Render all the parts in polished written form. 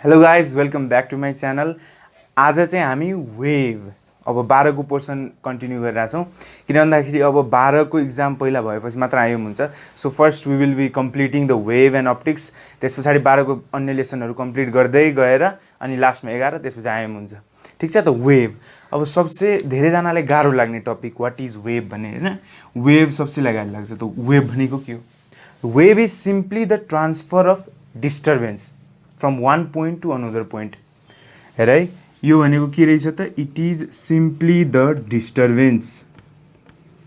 Hello guys welcome back to my channel. आज चाहिँ हामी वेभ अब 12 को पोर्सन कन्टिन्यू गरिरहेछौँ। किन भन्दाखेरि अब 12 को इक्जाम पहिला भएपछि मात्र आइएम हुन्छ। So first we will be completing the wave and optics, त्यस पछाडि 12 को अन्य लेसनहरू कम्प्लिट गर्दै गएर अनि लास्टमा 11 त्यसपछि आइएम हुन्छ। ठिक छ त। वेभ अब सबसे धेरैजनालाई गाह्रो लाग्ने टपिक वाट इज वेभ भन्ने होइन। वेभ सबसेलाई गाह्रो लाग्छ। त वेभ भनेको के हो? Wave is simply the transfer of disturbance from one point to another point. हेर है, यो भनेको के रहेछ त? It is simply the disturbance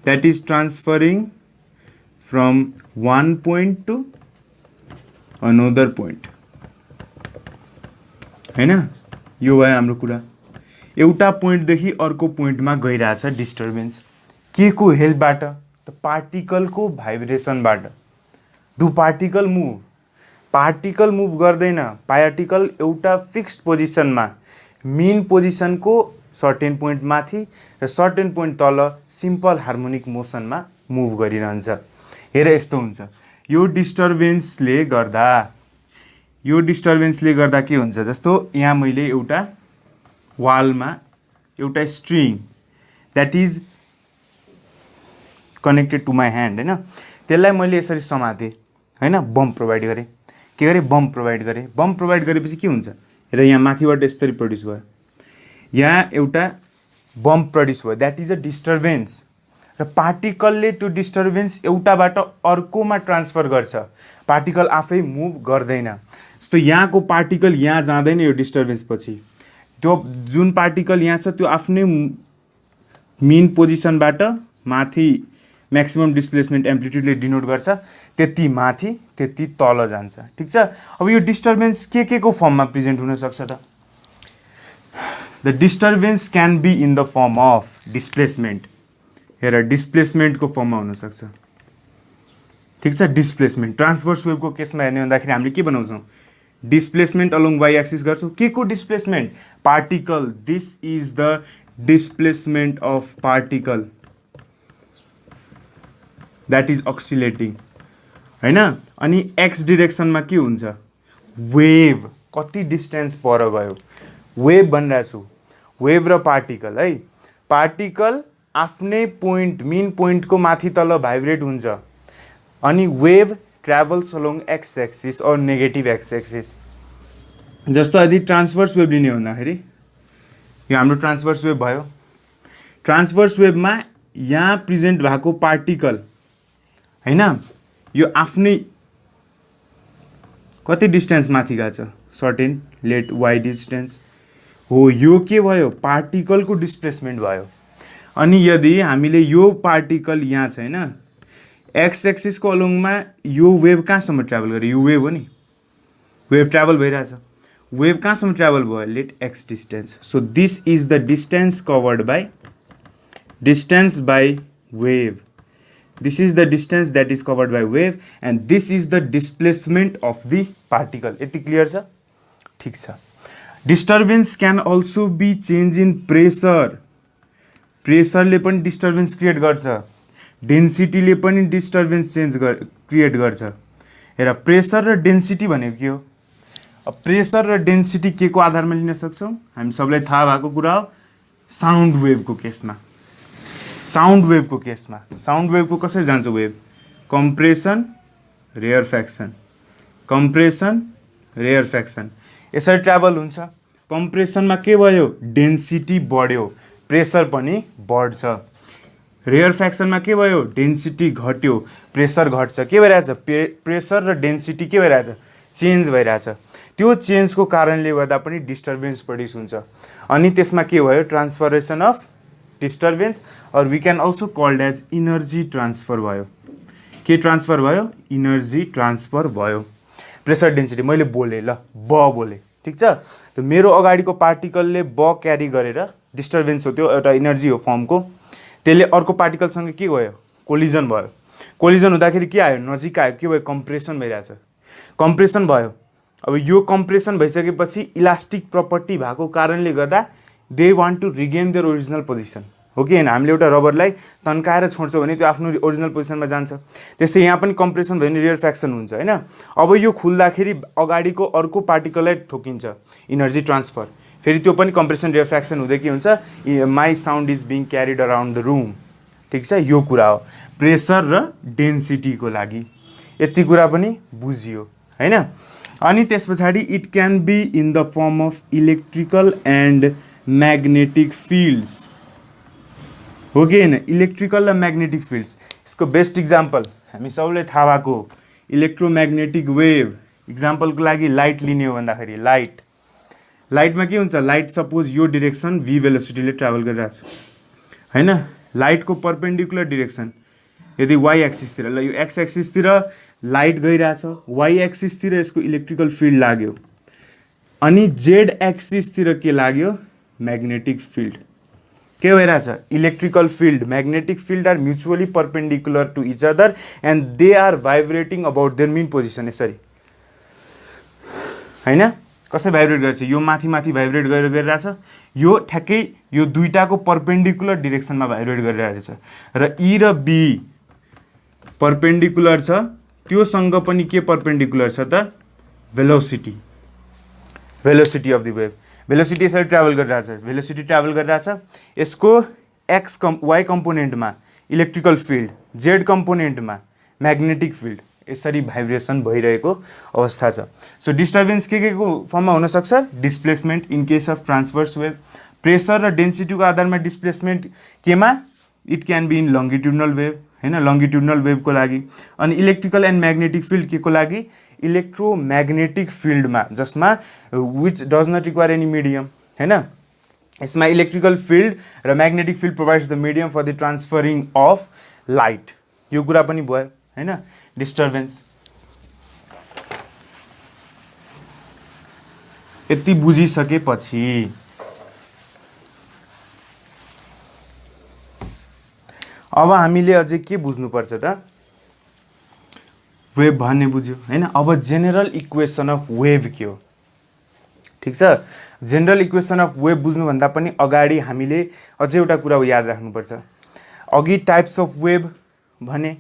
that is transferring from one point to another point होइन। यो भयो हाम्रो कुरा। एउटा पोइन्टदेखि अर्को पोइन्टमा गइरहेछ डिस्टर्बेन्स के को हेल्पबाट? त पार्टिकलको भाइब्रेसनबाट। Do particle move? Particle move गर्दैन। पार्टिकल एउटा फिक्स्ड पोजिसनमा मेन पोजिसनको सर्टेन पोइन्ट माथि र सर्टेन पोइन्ट तल सिम्पल हार्मोनिक मोसनमा मुभ गरिरहन्छ। हेर यस्तो हुन्छ। यो डिस्टर्बेन्सले गर्दा के हुन्छ? जस्तो यहाँ मैले एउटा वालमा एउटा string that is connected to my hand होइन, त्यसलाई मैले यसरी समातेँ होइन, बम प्रोभाइड गरेँ। के गरेँ? बम प्रोभाइड गरेँ। बम प्रोभाइड गरेपछि के हुन्छ? र यहाँ माथिबाट यसरी प्रड्युस भयो। यहाँ एउटा बम प्रड्युस भयो, द्याट इज अ डिस्टर्बेन्स। र पार्टिकलले त्यो डिस्टर्बेन्स एउटाबाट अर्कोमा ट्रान्सफर गर्छ। पार्टिकल आफै मुभ गर्दैन। जस्तो यहाँको पार्टिकल यहाँ जाँदैन। यो डिस्टर्बेन्स पछि त्यो जुन पार्टिकल यहाँ छ त्यो आफ्नै मेन पोजिसनबाट माथि म्याक्सिमम डिस्प्लेसमेन्ट एम्प्लिट्युडले डिनोट गर्छ, त्यति माथि त्यति तल जान्छ। ठिक छ। अब यो डिस्टर्बेन्स के को फर्ममा प्रेजेन्ट हुनसक्छ त? The disturbance can be in the form of displacement. हेर, डिस्प्लेसमेन्टको फर्ममा हुनसक्छ। ठिक छ। डिस्प्लेसमेन्ट ट्रान्सभर्स वेभको केसमा हेर्ने भन्दाखेरि हामीले के बनाउँछौँ? डिस्प्लेसमेन्ट अलोङ वाइ एक्सिस गर्छौँ। के को displacement? Particle. This is the displacement of particle that is oscillating होइन। अनि एक्स डिरेक्सनमा के हुन्छ? वेभ कति डिस्टेन्स पर गयो? वेभ भनिरहेको छु। वेभ र पार्टिकल है। पार्टिकल आफ्नै पोइन्ट मेन पोइन्टको माथि तल भाइब्रेट हुन्छ अनि wave travels along X axis और नेगेटिभ एक्स एक्सिस। जस्तो यदि ट्रान्सभर्स वेभ लिने हुँदाखेरि यो हाम्रो ट्रान्सभर्स वेभ भयो। ट्रान्सभर्स वेभमा यहाँ प्रेजेन्ट भएको पार्टिकल होइन, यो आफ्नै कति डिस्टेन्स माथि गएको छ? सर्टेन लेट वाइ डिस्टेन्स हो। यो के भयो? पार्टिकलको डिस्प्लेसमेन्ट भयो। अनि यदि हामीले यो पार्टिकल यहाँ छ होइन, एक्स एक्सिसको अलोङमा यो वेभ कहाँसम्म ट्राभल गर्यो? यो वेभ हो नि, वेभ ट्राभल भइरहेछ। वेभ कहाँसम्म ट्राभल भयो? Let X distance. So this is the distance covered by wave. This is the distance that is covered by wave and this is the displacement of the particle. यति clear छ? ठिक छ। Disturbance can also be change in pressure. प्रेसरले पनि disturbance create गर्छ। डेन्सिटीले पनि disturbance create गर्छ। हेर, प्रेसर र डेन्सिटी भनेको के हो? अब प्रेसर र डेन्सिटी के को आधारमा लिन सक्छौँ? हामी सबलाई थाहा भएको कुरा हो। साउन्ड वेभको केसमा साउन्ड वेभको कसरी जान्छ वेभ? कम्प्रेसन रेयरफ्याक्सन, कम्प्रेसन रेयरफ्याक्सन यसरी ट्राभल हुन्छ। कम्प्रेसनमा के भयो? डेन्सिटी बढ्यो, प्रेसर पनि बढ्छ। रेयरफ्याक्सनमा के भयो? डेन्सिटी घट्यो, प्रेसर घट्छ। के भइरहेछ? प्रेसर र डेन्सिटी के भइरहेछ? चेन्ज भइरहेछ। त्यो चेन्जको कारणले गर्दा पनि डिस्टर्बेन्स प्रड्युस हुन्छ अनि त्यसमा के भयो? ट्रान्सफरेसन अफ डिस्टर्बेन्स और we can also called as energy transfer भयो। के ट्रान्सफर भयो? इनर्जी ट्रान्सफर भयो। प्रेसर डेन्सिटी मैले बोलेँ ल, ब बोलेँ। ठिक छ। त मेरो अगाडिको पार्टिकलले ब क्यारी गरेर डिस्टर्बेन्स हो, त्यो एउटा इनर्जी हो फर्मको। त्यसले अर्को पार्टिकलसँग के भयो? कोलिजन भयो। कोलिजन हुँदाखेरि के आयो? नजिक आयो। के भयो? कम्प्रेसन भइरहेछ। कम्प्रेसन भयो। अब यो कम्प्रेसन भइसकेपछि इलास्टिक प्रपर्टी भएको कारणले गर्दा they want to regain their original position हो कि हैन। हामीले एउटा रबरलाई तन्काएर छोड्छौँ भने त्यो आफ्नो ओरिजिनल पोजिसनमा जान्छ। त्यस्तै यहाँ पनि कम्प्रेसन भयो भने रेयरफ्याक्सन हुन्छ हैन। अब यो खुल्दाखेरि अगाडिको अर्को पार्टिकललाई ठोकिन्छ, इनर्जी ट्रान्सफर, फेरि त्यो पनि कम्प्रेसन रेयरफ्याक्सन हुँदै के हुन्छ, my sound is being carried around the room. ठिक छ, यो कुरा हो प्रेसर र डेन्सिटीको लागि। यति कुरा पनि बुझियो हैन। अनि त्यस पछाडि it can be in the form of electrical and magnetic fields, हो कि हैन। इलेक्ट्रिकल र म्याग्नेटिक फिल्ड्स, यसको बेस्ट इक्जाम्पल हामी सबैलाई थाहा भएको इलेक्ट्रोम्याग्नेटिक वेभ। इक्जाम्पलको लागि लाइट लिने हो भन्दाखेरि लाइटमा के हुन्छ, लाइट सपोज यो डिरेक्सन v भेलोसिटीले ट्राभल गरिरहेको छ हैन। लाइटको पर्पेन्डिकुलर डिरेक्सन यदि y एक्सिसतिर, ल यो x एक्सिसतिर लाइट गइरहेछ, y एक्सिसतिर यसको इलेक्ट्रिकल फिल्ड लाग्यो, अनि z एक्सिसतिर के लाग्यो, म्याग्नेटिक फिल्ड। के भइरहेछ, electrical field, magnetic field are mutually perpendicular to each other and they are vibrating about their mean position. यसरी हैन, कसरी भाइब्रेट गर्छ, यो माथि माथि भाइब्रेट गरिरहेछ, यो ठ्याक्कै यो दुईटाको पर्पेन्डिकुलर डिरेक्सनमा भाइब्रेट गरिरहेछ, र ई र बी पर्पेन्डिकुलर छ, त्योसँग पनि के पर्पेन्डिकुलर छ त, velocity of the wave. Velocity यसरी ट्राभल गरिरहेछ, भेलोसिटी ट्राभल गरिरहेछ, यसको वाई कम्पोनेन्टमा इलेक्ट्रिकल फिल्ड, जेड कम्पोनेन्टमा म्याग्नेटिक फिल्ड, यसरी भाइब्रेसन भइरहेको अवस्था छ। सो डिस्टर्बेन्स के को फर्ममा हुनसक्छ, displacement in case of transverse wave. Pressure र डेन्सिटीको आधारमा डिस्प्लेसमेन्ट केमा, it can be in longitudinal wave हैन, लङ्गिट्युडनल वेभको लागि। अनि इलेक्ट्रिकल एन्ड म्याग्नेटिक फिल्ड के को लागि, इलेक्ट्रोम्याग्नेटिक फिल्डमा, जसमा which does not require any medium हैन। यसमा इलेक्ट्रिकल फिल्ड र magnetic field provides the medium for the transferring of light. यो कुरा पनि भयो हैन। डिस्टर्बेन्स यति बुझिसकेपछि अब हामीले अझै के बुझ्नुपर्छ त, वेभ भन्ने बुझ्यो हैन। अब जेनरल इक्वेसन अफ वेभ के हो, ठिक छ। जेनरल इक्वेसन अफ वेभ बुझ्नुभन्दा पनि अगाडि हामीले अझै एउटा कुरा याद राख्नुपर्छ। अघि टाइप्स अफ वेभ भने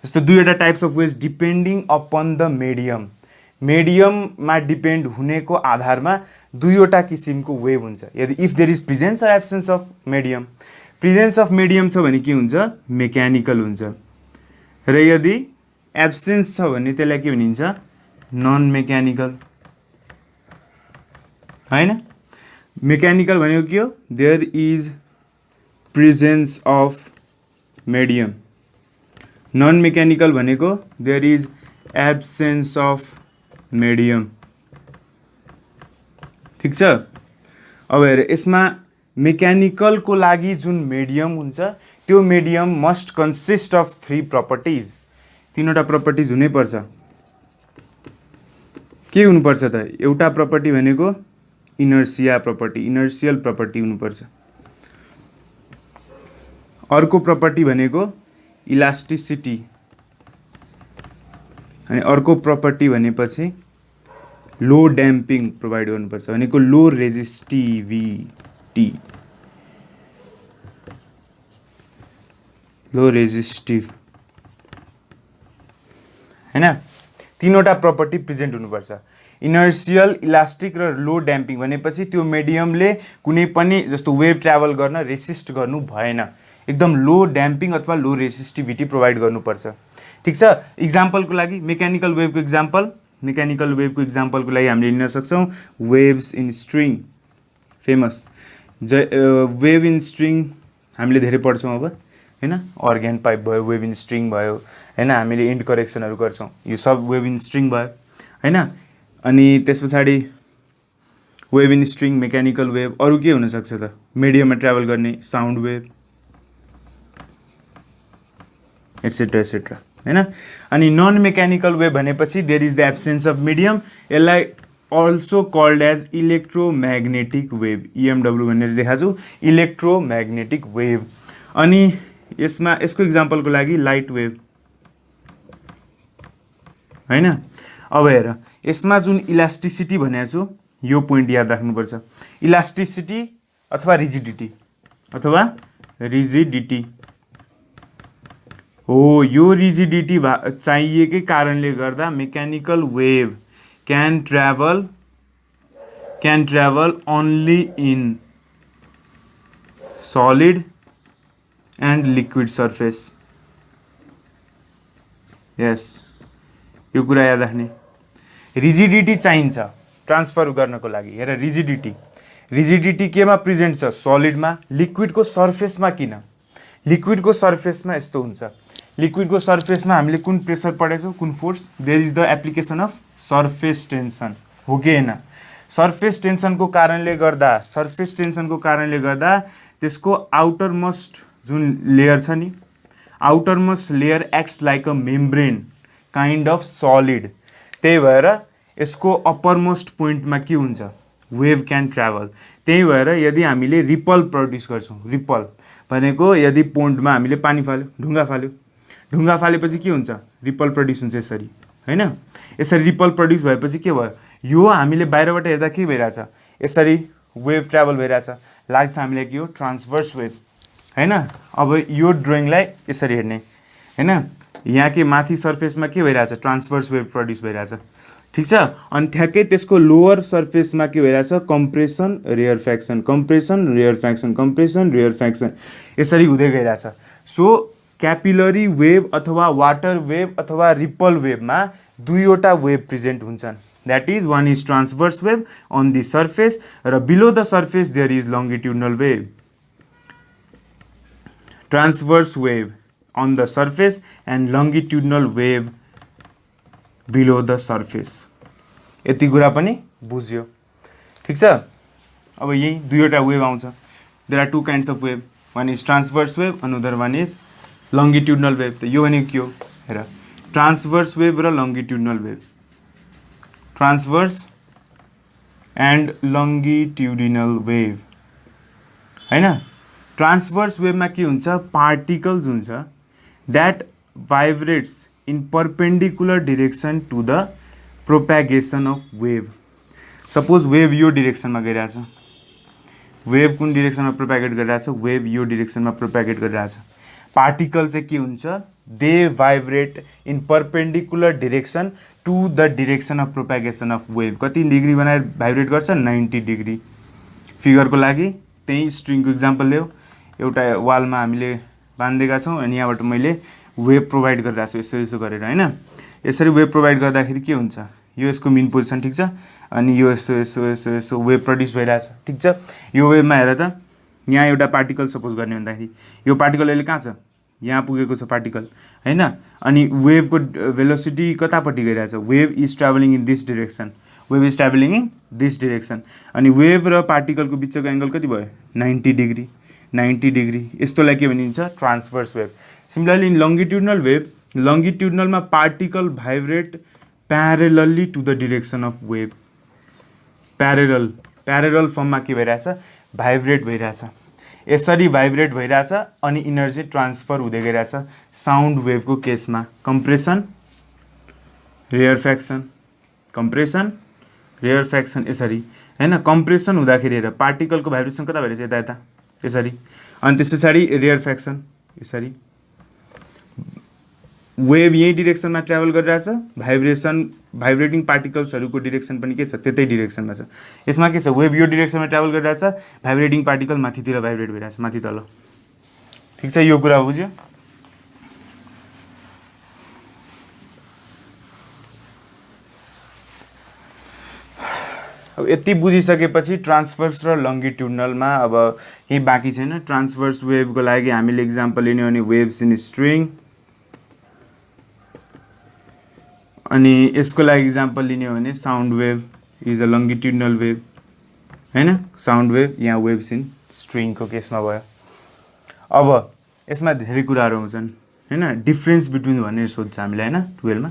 जस्तो दुईवटा types of wave depending upon the medium, मिडियममा डिपेन्ड हुनेको आधारमा दुईवटा किसिमको वेभ हुन्छ। यदि if there is presence or absence of medium, presence of medium छ भने के हुन्छ, मेकानिकल हुन्छ, र यदि एब्सेन्स छ भने त्यसलाई के भनिन्छ, नन मेकानिकल हैन। मेकानिकल भनेको के हो, there is presence of medium. Non mechanical भनेको there is absence of medium. ठिक छ। अब हेर, यसमा मेकानिकलको लागि जुन मिडियम हुन्छ त्यो medium must consist of 3 properties, 3वटा प्रपर्टिज हुनैपर्छ। के हुनुपर्छ त, एउटा प्रपर्टी भनेको इनर्सिया प्रपर्टी, इनर्सियल प्रपर्टी हुनुपर्छ। अर्को प्रपर्टी भनेको इलास्टिसिटी, अनि अर्को प्रपर्टी भनेपछि लो ड्याम्पिङ प्रोभाइड गर्नुपर्छ, भनेको लो रेजिस्टिभिटी, लो रेजिस्टिभ हैन। 3वटा प्रपर्टी प्रेजेन्ट हुनुपर्छ, इनर्सियल, इलास्टिक र लो ड्याम्पिङ। भनेपछि त्यो मिडियमले कुनै पनि जस्तो वेभ ट्राभल गर्न रेसिस्ट गर्नु भएन, एकदम लो ड्याम्पिङ अथवा लो रेसिस्टिभिटी प्रोभाइड गर्नुपर्छ। ठिक छ। इक्जाम्पलको लागि मेकानिकल वेभको इक्जाम्पल, मेकानिकल वेभको इक्जाम्पलको लागि हामीले लिन सक्छौँ waves in string, famous wave in string हामीले धेरै पढ्छौँ अब हैन। अर्ग्यान पाइप भयो, वेभ इन स्ट्रिङ भयो हैन, हामीले इन्ड करेक्सनहरू गर्छौँ, यो सब वेभ इन स्ट्रिङ भयो हैन। अनि त्यस पछाडि wave in string, mechanical wave, अरू के हुनसक्छ त, मिडियममा ट्राभल गर्ने साउन्ड वेभ एट्सेट्रा एट्सेट्रा हैन। अनि नन मेकानिकल वेभ भनेपछि there is the absence of medium, यसलाई also called as electromagnetic wave, EMW भनेर देखाएको छु, इलेक्ट्रोम्याग्नेटिक वेभ। अनि यसमा यसको इक्जाम्पलको लागि लाइट वेभ हैन। अब हेर, यसमा जुन इलास्टिसिटी भनेको छु यो पोइन्ट याद राख्नुपर्छ, इलास्टिसिटी अथवा रिजिडिटी अथवा रिजिडिटी हो। यो रिजिडिटी चाहिएकै कारणले गर्दा mechanical wave can travel only in solid and liquid surface. yes यो कुरा याद राख्ने। रिजिडिटी चाहिन्छ ट्रान्सफर गर्नको लागि। हेर रिजिडिटी केमा प्रेजेन्ट छ? सलिडमा। लिक्विडको सर्फेसमा किन? लिक्विडको सर्फेसमा यस्तो हुन्छ, लिक्विडको सर्फेसमा हामीले कुन प्रेसर पढेछौँ, कुन force? There is the application of surface tension, हो कि होइन? सर्फेस टेन्सनको कारणले गर्दा त्यसको आउटर मोस्ट जुन लेयर छ नि, outer most layer acts like a membrane kind of solid. त्यही भएर यसको अप्पर मोस्ट पोइन्टमा के हुन्छ? Wave can travel. त्यही भएर यदि हामीले रिपल प्रड्युस गर्छौँ, रिपल भनेको यदि पोन्डमा हामीले पानी फाल्यो, ढुङ्गा फालेपछि के हुन्छ? रिपल प्रड्युस हुन्छ यसरी, होइन? यसरी रिपल प्रड्युस भएपछि के भयो? यो हामीले बाहिरबाट हेर्दा के भइरहेछ? यसरी वेभ ट्राभल भइरहेछ, लाग्छ हामीलाई कि यो ट्रान्सभर्स वेभ, होइन? अब यो ड्रइङलाई यसरी हेर्ने, होइन? यहाँ के माथि सर्फेसमा के भइरहेछ? ट्रान्सभर्स वेभ प्रड्युस भइरहेछ, ठिक छ? अनि ठ्याक्कै त्यसको लोवर सर्फेसमा के भइरहेछ? कम्प्रेसन रेयर फ्याक्सन यसरी हुँदै गइरहेछ। सो क्यापिलरी वेभ अथवा वाटर वेभ अथवा रिपल वेभमा दुईवटा वेभ प्रेजेन्ट हुन्छन्। That is one is transverse wave on the surface र below the surface there is longitudinal wave. Transverse wave on the surface and longitudinal wave below the surface। यति कुरा पनि बुझ्यो, ठिक छ? अब यही दुईवटा वेभ आउँछ। There are two kinds of wave, one is transverse wave, another one is longitudinal wave. त यो भनेको के हो? हेर, ट्रान्सभर्स वेभ र longitudinal wave, transverse and longitudinal wave, होइन? ट्रान्सभर्स वेभमा के हुन्छ? पार्टिकल्स हुन्छ that vibrates in perpendicular direction to the propagation of wave। Suppose wave यो डिरेक्सनमा गइरहेछ, वेभ कुन डिरेक्सनमा प्रोपागेट गरिरहेछ? वेभ यो डिरेक्सनमा प्रोपागेट गरिरहेछ। पार्टिकल चाहिँ के हुन्छ? They vibrate in perpendicular direction to the direction of propagation of wave. कति डिग्री बनाएर भाइब्रेट गर्छ? 90 डिग्री। फिगरको लागि त्यही स्ट्रिङको इक्जाम्पल ल्याऊ। एउटा वालमा हामीले बाँधिदिएका छौँ अनि यहाँबाट मैले वेभ प्रोभाइड गरिरहेको छु यसो गरेर, होइन? यसरी वेभ प्रोभाइड गर्दाखेरि के हुन्छ? यो यसको मेन पोजिसन, ठिक छ? अनि यो यसो वेभ प्रड्युस भइरहेछ, ठिक छ? यो वेभमा हेर त, यहाँ एउटा पार्टिकल सपोज गर्ने भन्दाखेरि यो पार्टिकल अहिले कहाँ छ? यहाँ पुगेको छ पार्टिकल, होइन? अनि वेभको भेलोसिटी कतापट्टि गइरहेछ? Wave is travelling in this direction, अनि वेभ र पार्टिकलको बिचको एङ्गल कति भयो? 90 डिग्री। यस्तोलाई के भनिन्छ? Transverse wave. Similarly in longitudinal wave, लङ्गिट्युडनलमा particle vibrate parallelly to the direction of wave. Parallel फर्ममा के भइरहेछ? भाइब्रेट भइरहेछ। यसरी भाइब्रेट भइरहेछ अनि इनर्जी ट्रान्सफर हुँदै गइरहेछ। साउन्ड वेभको केसमा कम्प्रेसन रेयर फ्याक्सन यसरी, होइन? कम्प्रेसन हुँदाखेरि हेर पार्टिकलको भाइब्रेसन कता भइरहेछ? यता यसरी। अनि त्यस पछाडि रेयर फ्याक्सन यसरी। वेभ यही डिरेक्सनमा ट्राभल गरिरहेछ, भाइब्रेटिङ पार्टिकल्सहरूको डिरेक्सन पनि के छ? त्यतै डिरेक्सनमा छ। यसमा के छ? वेभ यो डिरेक्सनमा ट्राभल गरिरहेछ, भाइब्रेटिङ पार्टिकल माथितिर भाइब्रेट भइरहेछ, माथि तल, ठिक छ? यो कुरा बुझ्यो? अब यति बुझिसकेपछि ट्रान्सभर्स र लङ्गिट्युडनलमा अब केही बाँकी छैन। ट्रान्सभर्स वेभको लागि हामीले इक्जाम्पल लिने भने वेभ्स इन स्ट्रिङ, अनि यसको लागि इक्जाम्पल लिने हो भने sound wave is a longitudinal wave, होइन? साउन्ड वेभ यहाँ वेभ्स इन स्ट्रिङको केसमा भयो। अब यसमा धेरै कुराहरू आउँछन्, होइन? डिफ्रेन्स बिट्विन भनेर सोध्छ हामीले, होइन? 12 मा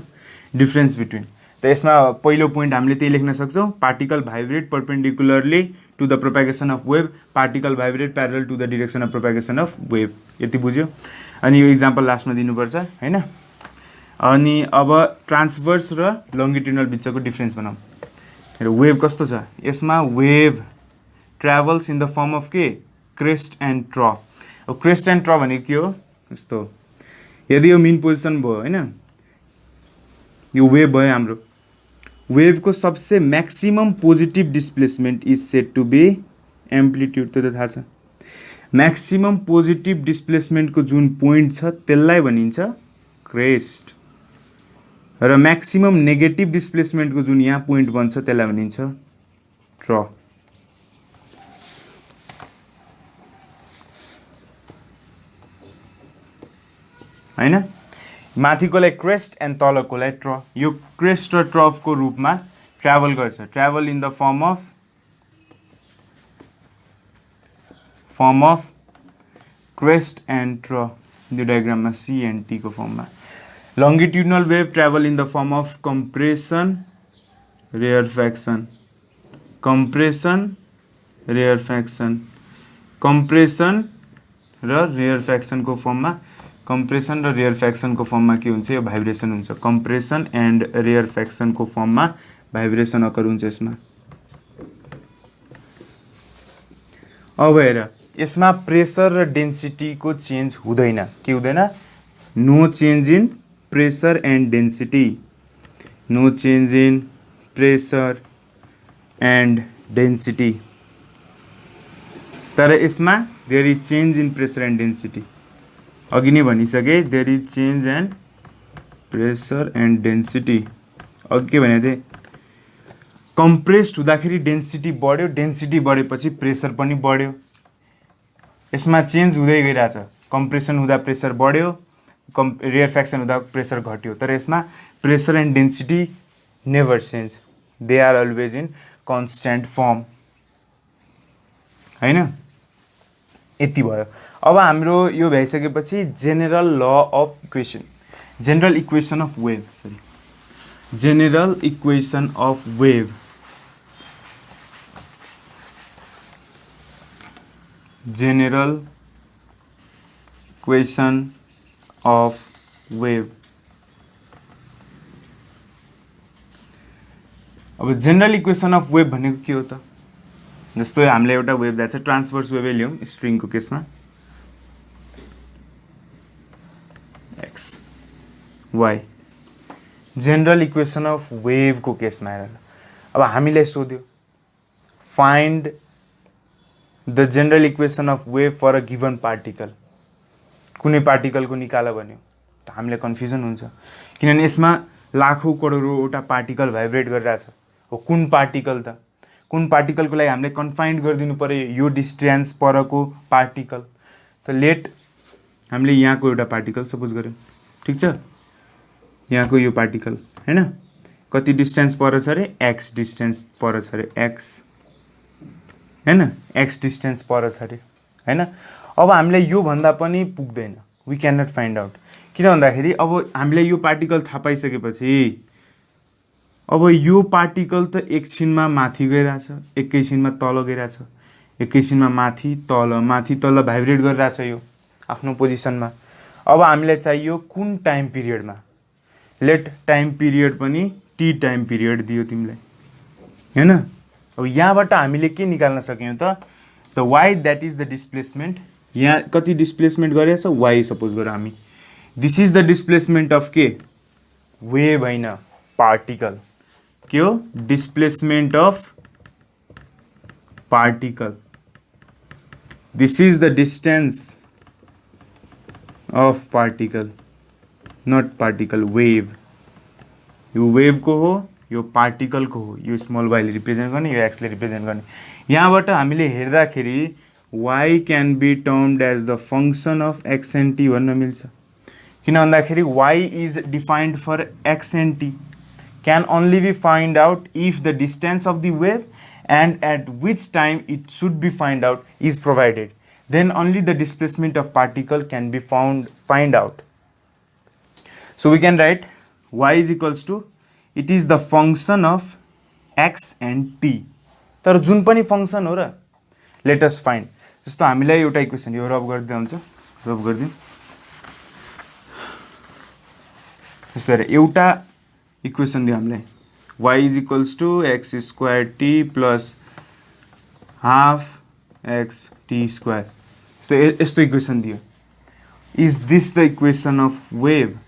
डिफ्रेन्स बिट्विन। त यसमा पहिलो पोइन्ट हामीले त्यही लेख्न सक्छौँ, particle vibrate perpendicularly to the propagation of wave, particle vibrate parallel to the direction of propagation of wave. यति बुझ्यो? अनि यो इक्जाम्पल लास्टमा दिनुपर्छ, होइन? अनि अब ट्रान्सभर्स र लङ्गिट्युडनल बिचको डिफ्रेन्स बनाऊँ। हेर वेभ कस्तो छ? यसमा wave travels in the form of के? Crest and trough. अब क्रेस्ट एन्ड ट्र भनेको के हो यस्तो, यदि यो मिन पोजिसन भयो होइन, यो वेभ भयो हाम्रो, वेभको सबसे maximum positive displacement is said to be amplitude, त्यो त थाहा छ। म्याक्सिमम पोजिटिभ डिस्प्लेसमेन्टको जुन पोइन्ट छ त्यसलाई भनिन्छ क्रेस्ट, र म्याक्सिमम नेगेटिभ डिस्प्लेसमेन्टको जुन यहाँ पोइन्ट बन्छ त्यसलाई भनिन्छ ट्र। हैन, माथिकोलाई क्रेस्ट एन्ड तलकोलाई ट्र। यो क्रेस्ट र ट्रफको रूपमा ट्राभल गर्छ, travel in the form of crest and trough, यो डायग्राममा सी एन्ड टी को फर्ममा। Longitudinal wave travel in the form of compression rarefaction, compression rarefaction, compression र रेयरफ्याक्सनको फर्ममा, कम्प्रेसन र रेयरफ्याक्सनको फर्ममा के हुन्छ, यो भाइब्रेसन हुन्छ। कम्प्रेसन एन्ड रेयरफ्याक्सनको फर्ममा भाइब्रेसन अकर हुन्छ यसमा। अब हेर, यसमा प्रेसर र डेन्सिटीको चेन्ज हुँदैन, के हुँदैन, no change in pressure and density, no change in pressure and density. तर यसमा there is change in pressure and density, अघि नै भनिसके, there is change and pressure and density. अघि के भनेको थिएँ, कम्प्रेस्ड हुँदाखेरि डेन्सिटी बढ्यो, डेन्सिटी बढेपछि प्रेसर पनि बढ्यो, यसमा चेन्ज हुँदै गइरहेछ। कम्प्रेसन हुँदा प्रेसर बढ्यो, रेयरफ्याक्सन हुँदा प्रेसर घट्यो, तर यसमा pressure and density never change, they are always in constant form हैन। यति भयो। अब हाम्रो यो भइसकेपछि general law of equation, general equation of wave, sorry general equation of wave, general equation of wave. अब जेनरल इक्वेसन अफ वेभ भनेको के हो त, जस्तो हामीले एउटा वेभ दिएको छ, ट्रान्सभर्स वेभै लियौँ स्ट्रिङको केसमा, x y. General equation of वेभको केसमा हेर, अब हामीलाई सोध्यो find the general equation of wave for a given particle, कुनै पार्टिकलको निकाल भन्यो त हामीलाई कन्फ्युजन हुन्छ, किनभने यसमा लाखौँ करोडौँवटा पार्टिकल भाइब्रेट गरिरहेछ, हो कुन पार्टिकल त, कुन पार्टिकलको लागि हामीले कन्फाइन्ड गरिदिनु पर्यो यो डिस्टेन्स परको पार्टिकल। त लेट हामीले यहाँको एउटा पार्टिकल सपोज गऱ्यौँ, ठिक छ, यहाँको यो पार्टिकल हैन, कति डिस्टेन्स पर छ अरे, एक्स डिस्टेन्स पर छ अरे, एक्स हैन, एक्स डिस्टेन्स पर छ अरे हैन। अब हामीलाई यो भन्दा पनि पुग्दैन, we can not find out, किन भन्दाखेरि अब हामीलाई यो पार्टिकल थाहा पाइसकेपछि अब यो पार्टिकल त एकछिनमा माथि गइरहेछ, एकैछिनमा तल गइरहेछ, एकैछिनमा माथि तल भाइब्रेट गरिरहेछ यो आफ्नो पोजिसनमा। अब हामीलाई चाहियो कुन टाइम पिरियडमा, लेट टाइम पिरियड पनि टी टाइम पिरियड दियो तिमीलाई हैन। अब यहाँबाट हामीले के निकाल्न सक्यौँ त, the y that is the displacement, यहाँ कति डिस्प्लेसमेन्ट गरेछ वाइ सपोज गरौँ हामी, this is the displacement of के, वेभ होइन पार्टिकल, के हो displacement of particle, this is the distance of particle, not particle, wave. यो वेभको हो, यो पार्टिकलको हो, यो स्मल वाइले रिप्रेजेन्ट गर्ने, यो एक्सले रिप्रेजेन्ट गर्ने। यहाँबाट हामीले हेर्दाखेरि y can be termed as the function of x and t भन्न मिल्छ, किन भन्दाखेरि y is defined for x and t, can only be find out if the distance of the wave and at which time it should be find out is provided, then only the displacement of particle can be find out. So we can write y is equals to, it is the function of x and t, तर जुन पनि function हो र, let us find, जस्तो हामीलाई एउटा equation यो रब गर्दै हुन्छ, रब गर्दिउँ, जस्तो एउटा इक्वेसन दियो हामीलाई, y is equals to x square t plus half x t square, so यस्तो इक्वेसन दियो, is this the equation of wave?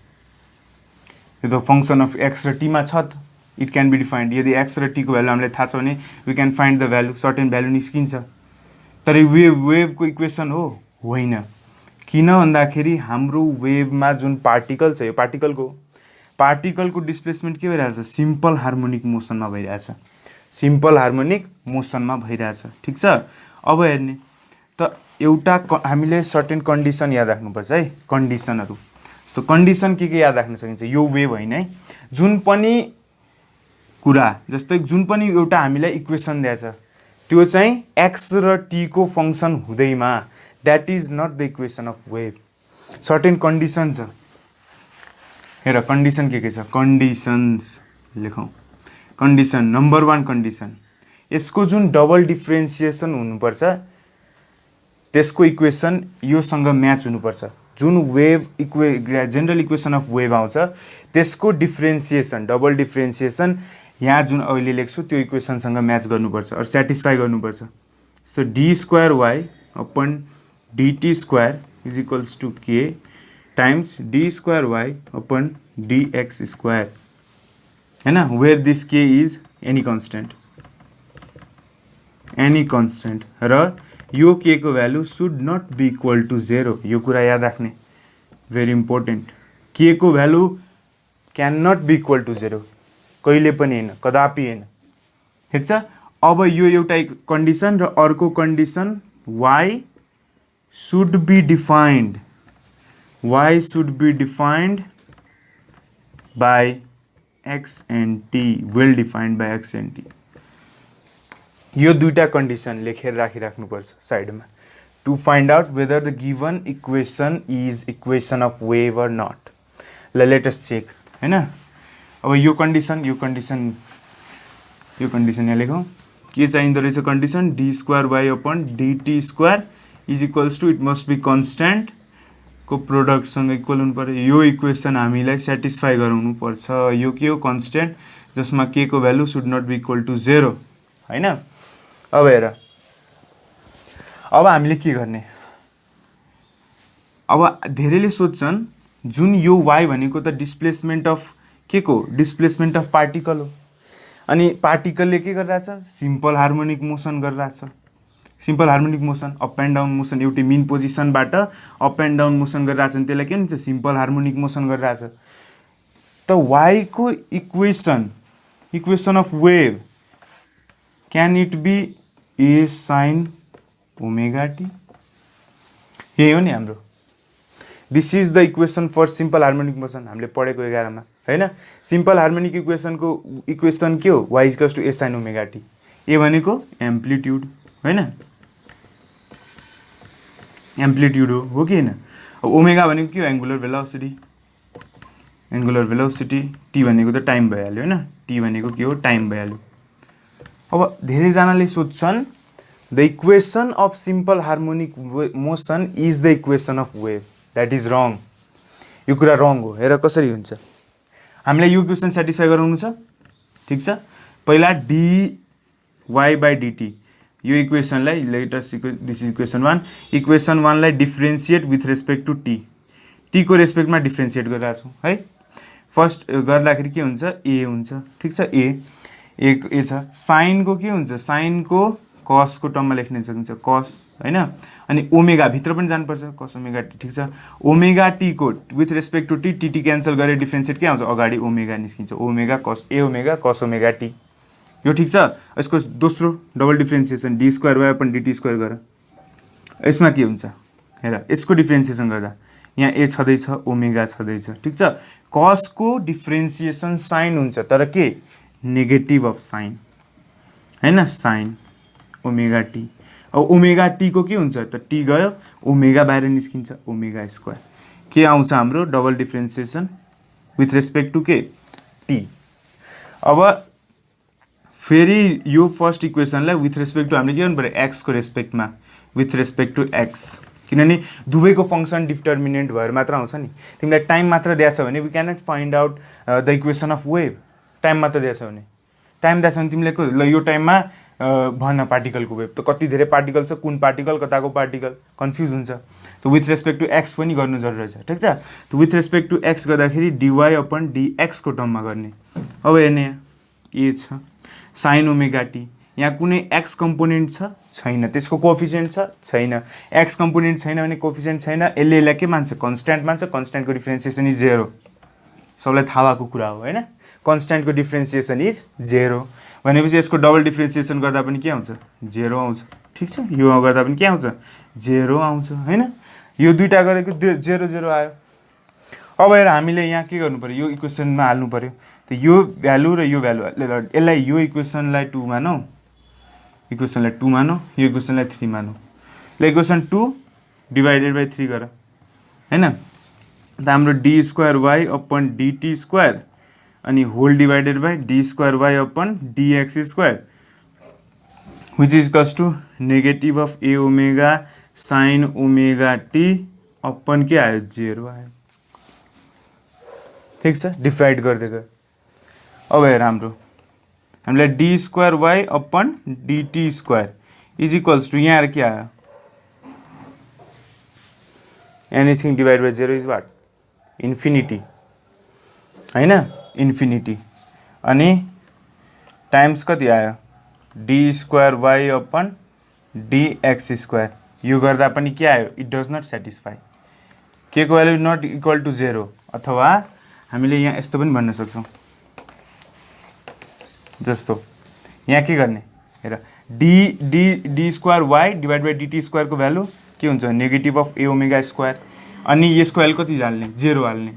यो त फङ्सन अफ एक्स र टीमा छ त, इट क्यान बी डिफाइन्ड। यदि एक्स र टीको भ्यालु हामीलाई थाहा छ भने we can find the value, certain value निस्किन्छ। तर वेभको इक्वेसन हो? होइन। किन भन्दाखेरि हाम्रो वेभमा जुन पार्टिकल छ, यो पार्टिकलको डिस्प्लेसमेन्ट के भइरहेछ? सिम्पल हार्मोनिक मोसनमा भइरहेछ, सिम्पल हार्मोनिक मोसनमा भइरहेछ। ठिक छ। अब हेर्ने त एउटा हामीले सर्टेन कन्डिसन याद राख्नुपर्छ है, कन्डिसनहरू। जस्तो कन्डिसन के याद राख्न सकिन्छ? यो वेभ होइन है, जुन पनि कुरा, जस्तै जुन पनि एउटा हामीलाई इक्वेसन दिएछ त्यो चाहिँ एक्स र टीको फङ्सन हुँदैमा, that is not the equation of wave. Certain condition छ। हेर कन्डिसन के छ? कन्डिसन्स लेखौँ। कन्डिसन नम्बर 1 कन्डिसन, यसको जुन डबल डिफ्रेन्सिएसन हुनुपर्छ त्यसको इक्वेसन योसँग म्याच हुनुपर्छ। जुन wave general equation of wave आउँछ त्यसको डिफ्रेन्सिएसन, डबल डिफ्रेन्सिएसन यहाँ जुन अहिले लेख्छु त्यो इक्वेसनसँग म्याच गर्नुपर्छ, अर सेटिस्फाई गर्नुपर्छ। So d square y upon dt square is equals to k times d square y upon dx square, हैन, where this k is any constant र यो के को value should not be equal to 0। यो कुरा याद राख्ने, very important. K को value can not be equal to 0, कहिले पनि होइन, कदापि होइन। ठिक छ। अब यो एउटा कन्डिसन र अर्को condition y should be defined by x and t, well defined by x and t। यो दुईटा कन्डिसन लेखेर राखिराख्नुपर्छ साइडमा, to find out whether the given equation is equation of wave or not. ल लेट अस चेक, हैन। अब यो condition यहाँ लेखौँ। के चाहिँदो रहेछ condition? D square y upon dt square is equals to, it must be constant को प्रोडक्टसँग इक्वल हुनु पर्यो। यो इक्वेसन हामीलाई सेटिस्फाई गराउनु पर्छ। यो के हो? कन्स्टेन्ट जसमा के को value should not be equal to 0, हैन। अब हेर, अब हामीले के गर्ने? अब धेरैले सोध्छन् जुन यो y भनेको त डिस्प्लेसमेन्ट अफ के को? डिस्प्लेसमेन्ट अफ पार्टिकल हो। अनि पार्टिकलले के गरिरहेछ? सिम्पल हार्मोनिक मोसन गरिरहेछ। Simple harmonic motion, up and down motion, एउटै मिन पोजिसनबाट अप एन्ड डाउन मोसन गरिरहेछ नि, त्यसलाई के भन्छ? सिम्पल हार्मोनिक मोसन गरिरहेछ। त y को equation of wave can it be a sine omega t? यही हो नि हाम्रो। This is the equation for simple harmonic motion, हामीले पढेको 11 मा, हैन। सिम्पल हार्मोनिक इक्वेसनको इक्वेसन के हो? y इक्वल्स टू ए साइन ओमेगा टी। ए भनेको एम्प्लिट्युड, हैन, एम्प्लिट्युड हो कि हैन? अब ओमेगा भनेको के हो? एङ्गुलर भेलोसिटी, टी भनेको त टाइम भइहाल्यो, हैन। टी भनेको के हो? टाइम भइहाल्यो। अब धेरैजनाले सोध्छन् the equation of simple harmonic motion is the equation of wave. That is wrong. यो कुरा रङ हो। हेर कसरी हुन्छ। हामीलाई यो इक्वेसन सेटिस्फाई गराउनु छ। ठिक छ। पहिला dy by dt, यो इक्वेसनलाई let's, this is equation 1। Equation 1 लाई differentiate with respect to t को रेस्पेक्टमा डिफ्रेन्सिएट गरिरहेको छौँ है। फर्स्ट गर्दाखेरि के हुन्छ? ए हुन्छ। ठिक छ। ए छ। साइनको के हुन्छ? साइनको कसको टर्ममा लेख्न सकिन्छ, कस, हैन। अनि ओमेगा भित्र पनि जानुपर्छ, कस ओमेगा टी। ठिक छ। ओमेगा टी को with respect to t cancel गरेर डिफ्रेन्सिएट के आउँछ? अगाडि ओमेगा निस्किन्छ, omega cos, a omega cos omega t. यो ठिक छ। यसको दोस्रो double differentiation d square y upon dt square गरेर, यसमा के हुन्छ? हेर, यसको डिफ्रेन्सिएसन गर्दा यहाँ ए छँदैछ, ओमेगा छँदैछ। ठिक छ। कसको डिफ्रेन्सिएसन साइन हुन्छ, तर के? नेगेटिभ अफ साइन, हैन, साइन ओमेगा टी। अब ओमेगा टी को के हुन्छ त? टी गयो, ओमेगा बाहिर निस्किन्छ, ओमेगा स्क्वायर। के आउँछ हाम्रो? Double differentiation with respect to के? टी। अब फेरि यो फर्स्ट इक्वेसनलाई विथ रेस्पेक्ट टु हामीले के गर्नु पर्यो? एक्स को रेस्पेक्टमा, विथ रेस्पेक्ट टु एक्स। किनभने दुवैको फङ्सन डिटर्मिनेन्ट भएर मात्र आउँछ नि। तिमीलाई टाइम मात्र दिएछ भने we can not find out the equation of wave. Time मात्र दिएछ भने, तिमीले ल यो टाइममा भन पार्टिकलको वेभ त कति धेरै पार्टिकल छ, कुन पार्टिकल कताको पार्टिकल कन्फ्युज हुन्छ। त विथ रेस्पेक्ट टु एक्स पनि गर्नु जरुरी छ, ठिक छ। त विथ रेस्पेक्ट टु एक्स गर्दाखेरि dy अपन dx को टर्ममा गर्ने। अब हेर्ने यहाँ ए छ साइन ओमेगा टी, यहाँ कुनै एक्स कम्पोनेन्ट छ छैन, त्यसको कोएफिसिएन्ट छ छैन। एक्स कम्पोनेन्ट छैन भने कोएफिसिएन्ट छैन, यसले के मान्छ कन्स्ट्यान्ट मान्छ, कन्स्ट्यान्टको डिफ्रेन्सिएसन इज 0। सबलाई थाहा भएको कुरा हो हैन, कन्स्ट्यान्टको डिफ्रेन्सिएसन इज 0 भनेपछि यसको डबल डिफ्रेन्सिएसन गर्दा पनि के आउँछ 0 आउँछ, ठिक छ। यो गर्दा पनि के आउँछ 0 आउँछ हैन, यो दुईटा गरेको 0 0 आयो। अब हेर हामीले यहाँ के गर्नु पर्यो, यो इक्वेसनमा हाल्नु पर्यो। त यो भ्यालु र यो भ्यालु यसलाई यो इक्वेसनलाई 2 मानौ, इक्वेसनलाई 2 मानौ, यो इक्वेसनलाई 3 मानौ। ल इक्वेसन 2 डिभाइडेड बाइ 3 गर हैन। त हाम्रो d square y upon dt square अनि whole divided by d square y upon dx square which is equals to negative of A omega sine omega t upon k आयो 0 आयो, ठिक छ। Divide गर्दै गयो। अब हेर हामीलाई d square y upon dt square is equals to यहाँ के आयो anything divide by 0 is what infinity हैन, इन्फिनिटी। अनि टाइम्स कति आयो d square y upon dx square, यो गर्दा पनि के आयो इट डज नट सेटिस्फाई, के को भ्यालु नट इक्वल टु 0। अथवा हामीले यहाँ यस्तो पनि भन्न सक्छौँ, जस्तो यहाँ के गर्ने हेर d square y divide by dt square को भ्यालु के हुन्छ negative of A omega square, अनि यसको भ्यालु कति हाल्ने 0 हाल्ने।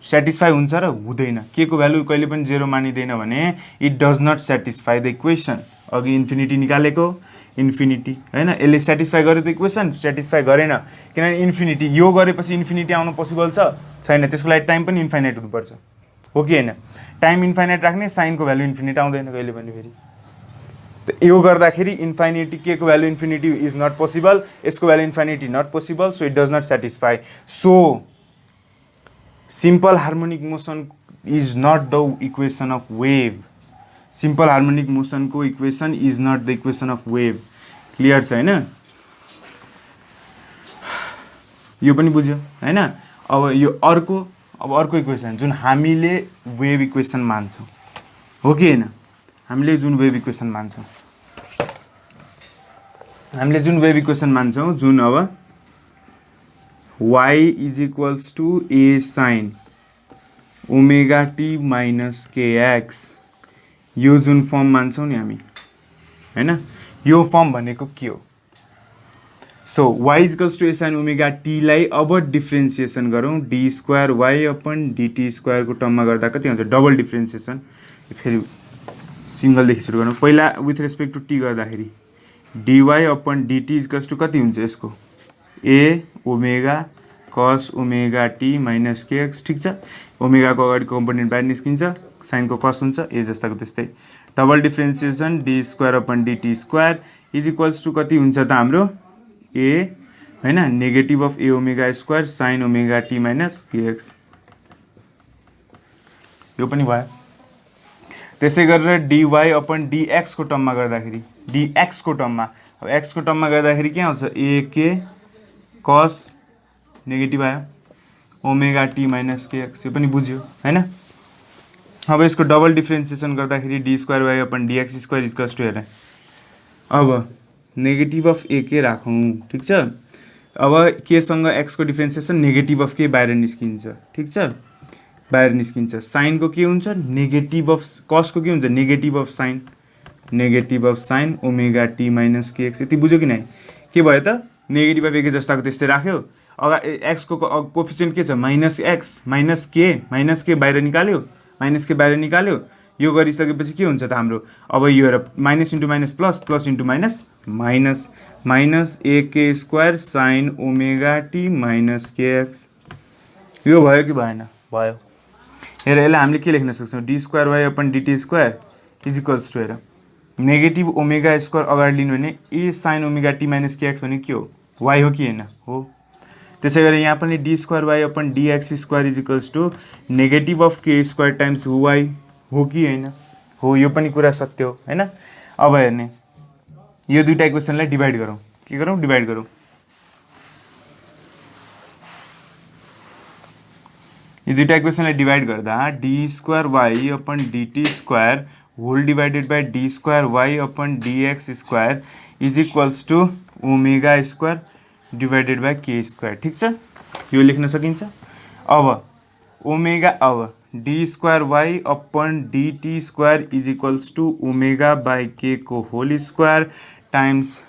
सेटिस्फाई हुन्छ र हुँदैन, के को भ्यालु कहिले पनि 0 मानिँदैन भने it does not satisfy the equation. अघि इन्फिनिटी निकालेको इन्फिनिटी हैन, यसले सेटिस्फाई गर्यो त इक्वेसन सेटिस्फाई गरेन, किनभने इन्फिनिटी यो गरेपछि इन्फिनिटी आउनु पोसिबल छ छैन, त्यसको लागि टाइम पनि इन्फाइनाइट हुनुपर्छ हो कि हैन। टाइम इन्फाइनाइट राख्ने साइनको भ्यालु इन्फिनिट आउँदैन कहिले पनि फेरि। त यो गर्दाखेरि इन्फाइनिटी के को value infinity is not possible, यसको value infinity not possible, so it does not satisfy. So simple harmonic motion is not the equation of wave, simple harmonic motion को equation is not the equation of wave. Clear छ हैन, यो पनि बुझ्यो हैन। अब यो अर्को इक्वेसन जुन हामीले वेभ इक्वेसन मान्छौँ हो कि हैन, हामीले जुन वेभ इक्वेसन मान्छौँ, हामीले जुन वेभ इक्वेसन मान्छौँ जुन अब y is equals to a sine omega t minus kx, यो जुन फर्म मान्छौँ नि हामी हैन, यो फर्म भनेको के हो। So y is equals to a sine omega t लाई अब डिफ्रेन्सिएसन गरौँ d square y upon dt square को टर्ममा गर्दा कति हुन्छ डबल डिफ्रेन्सिएसन। फेरि सिंगलदेखि सुरु गरौँ, पहिला विथ रेस्पेक्ट टु टी गर्दाखेरि dy upon dt is equals to कति हुन्छ यसको a omega cos omega t minus kx, ठिक छ। ओमेगाको अगाडि कम्पोनेन्ट बाहिर निस्किन्छ, साइनको कस हुन्छ ए जस्ताको त्यस्तै। Double differentiation d square upon dt square is equals to कति हुन्छ त हाम्रो a हैन negative of A omega square sine omega t minus kx, यो पनि भयो। त्यसै गरेर dy अपन dx को टर्ममा गर्दाखेरि dx को टर्ममा, अब x को टर्ममा गर्दाखेरि के आउँछ ak कस नेगेटिभ आयो ओमेगा टी माइनस kx, यो पनि बुझ्यो हैन। अब यसको डबल डिफ्रेन्सिएसन गर्दाखेरि d square y upon dx square equals to हेर अब नेगेटिभ अफ a के राखौँ, ठिक छ। अब k सँग x को डिफ्रेन्सिएसन नेगेटिभ अफ के बाहिर निस्किन्छ, ठिक छ, बाहिर निस्किन्छ। साइनको के हुन्छ नेगेटिभ अफ कसको के हुन्छ negative of sign omega t minus kx, यति बुझ्यो कि नै। के भयो त नेगेटिभ अफ a जस्ताको त्यस्तै राख्यो, अगाडि एक्स को कोफिसिएन्ट के छ माइनस एक्स माइनस के बाहिर निकाल्यो, यो गरिसकेपछि के हुन्छ त हाम्रो अब यो हेर minus into minus plus, plus into minus minus, minus ak square sine omega t minus kx, यो भयो कि भएन, भयो। हेर यसलाई हामीले के लेख्न सक्छौँ d square y upon dt square is equals to हेर नेगेटिभ ओमेगा स्क्वायर अगाडि लिनु भने A sine omega t minus kx भने के हो y हो कि हैन, हो। त्यसै गरी यहाँ पनि d square y upon dx square is equals to negative of k square times y हो कि हैन, हो, यो पनि कुरा सत्य हो हैन। अब हेर्ने यो दुईटा इक्वेसनलाई डिभाइड गरौँ के गरौँ डिभाइड गरौँ यो दुईटा इक्वेसनलाई डिभाइड गर्दा d square y upon dt square whole divided by d square y upon dx square is equals to omega square divided by k square ठिक छ यो लेख्न सकिन्छ अब ओमेगा अब d square y upon dt square is equals to omega by k को whole square times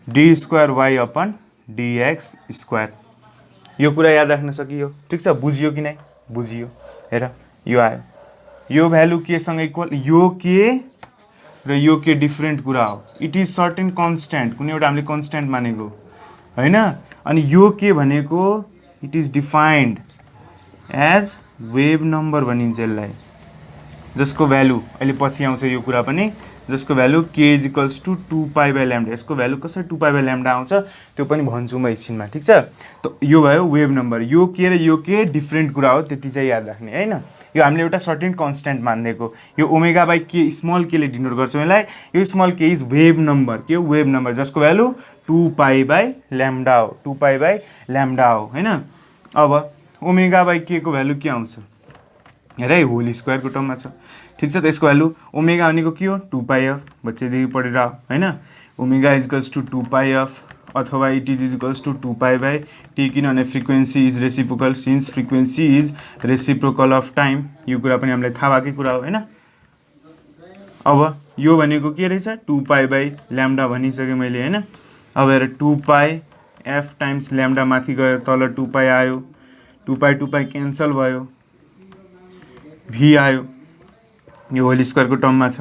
d square y upon dx square यो कुरा याद राख्न सकियो ठिक छ बुझियो कि नै बुझियो हेर यो आयो यो भ्यालु केसँग इक्वल यो के र यो के डिफरेन्ट कुरा हो इट इज सर्टेन कन्स्ट्यान्ट कुनै एउटा हामीले कन्स्ट्यान्ट मानेको हैन अनि यो के भनेको it is defined as wave number भनिन्छ यसलाई जसको भ्यालु अहिले पछि आउँछ यो कुरा पनि जसको भ्यालु के is equals to 2 pi by lambda यसको भ्यालु कसरी 2 पाई बाई ल्याम्डा आउँछ त्यो पनि भन्छु म एकछिनमा ठिक छ त यो भयो वेभ नम्बर यो के र यो के डिफरेन्ट कुरा हो त्यति चाहिँ याद राख्ने हैन यो हामीले एउटा सर्टेन कन्स्ट्यान्ट मान्दिएको यो ओमेगा बाई के स्मल के ले डिनोट गर्छौँ यसलाई यो स्मल के इज वेभ नम्बर के हो वेभ नम्बर जसको भ्यालु 2 पाई बाई ल्याम्डा हो 2 पाई बाई ल्याम्डा हो हैन अब ओमेगा बाई के को भ्यालु के आउँछ हेर है होल स्क्वायरको टर्ममा छ ठिक छ त यसको भ्यालु ओमेगा भनेको के हो 2 पाई एफ बच्चैदेखि पढेर हैन omega is equals to 2 pi f अथवा it is equals to 2 pi by t किनभने frequency is reciprocal since frequency is reciprocal of time यो कुरा पनि हामीलाई थाहा भएकै कुरा हो हैन अब यो भनेको के रहेछ 2 पाई बाई ल्याम्डा भनिसकेँ मैले हैन अब हेर 2 पाई एफ टाइम्स ल्याम्डा माथि गयो तल 2 पाई आयो 2 पाई क्यान्सल भयो भी आयो यो होल स्क्वायरको टर्ममा छ